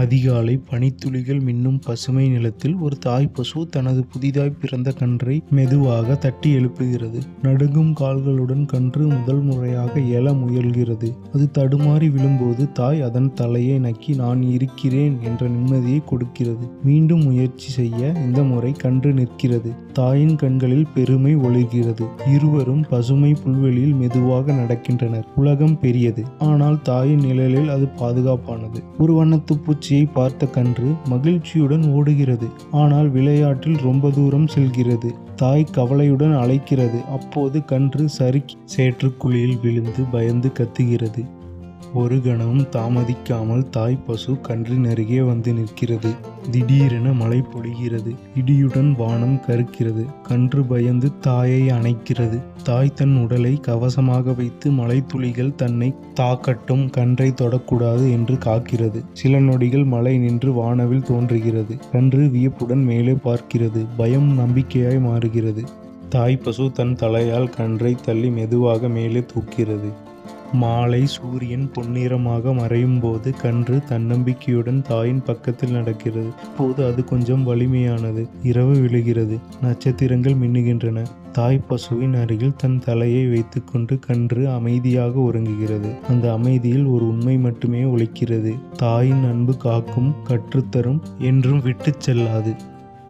அதிகாலை பனித்துளிகள் மின்னும் பசுமை நிலத்தில் ஒரு தாய் பசு தனது புதிதாய் பிறந்த கன்றை மெதுவாக தட்டி எழுப்புகிறது. நடுங்கும் கால்களுடன் கன்று முதல் முறையாக எழ முயல்கிறது. அது தடுமாறி விழும்போது தாய் அதன் தலையை நக்கி நான் இருக்கிறேன் என்ற நிம்மதியை கொடுக்கிறது. மீண்டும் முயற்சி செய்ய இந்த முறை கன்று நிற்கிறது. தாயின் கண்களில் பெருமை ஒளிர்கிறது. இருவரும் பசுமை புல்வெளியில் மெதுவாக நடக்கின்றனர். உலகம் பெரியது, ஆனால் தாயின் நிழலில் அது பாதுகாப்பானது. ஒரு வண்ணத்து பூச்சியை பார்த்த கன்று மகிழ்ச்சியுடன் ஓடுகிறது. ஆனால் விளையாட்டில் ரொம்ப தூரம் செல்கிறது. தாய் கவலையுடன் அழைக்கிறது. அப்போது கன்று சறுக்கி சேற்றுக்குழியில் விழுந்து பயந்து கத்துகிறது. ஒரு கணமும் தாமதிக்காமல் தாய் பசு கன்றின் அருகே வந்து நிற்கிறது. திடீரென மழை பொழிகிறது. இடியுடன் வானம் கருக்கிறது. கன்று பயந்து தாயை அணைக்கிறது. தாய் தன் உடலை கவசமாக வைத்து மழை துளிகள் தன்னை தாக்கட்டும், கன்றை தொடக்கூடாது என்று காக்கிறது. சில நொடிகள் மழை நின்று வானவில் தோன்றுகிறது. கன்று வியப்புடன் மேலே பார்க்கிறது. பயம் நம்பிக்கையாய் மாறுகிறது. தாய் பசு தன் தலையால் கன்றை தள்ளி மெதுவாக மேலே தூக்கிறது. மாலை சூரியன் பொன்னிறமாக மறையும் போது கன்று தன்னம்பிக்கையுடன் தாயின் பக்கத்தில் நடக்கிறது. இப்போது அது கொஞ்சம் வலிமையானது. இரவு விழுகிறது. நட்சத்திரங்கள் மின்னுகின்றன. தாய் பசுவின் அருகில் தன் தலையை வைத்துக்கொண்டு கன்று அமைதியாக உறங்குகிறது. அந்த அமைதியில் ஒரு உண்மை மட்டுமே ஒலிக்கிறது. தாயின் அன்பு காக்கும், கற்றுத்தரும், என்றும் விட்டு செல்லாது.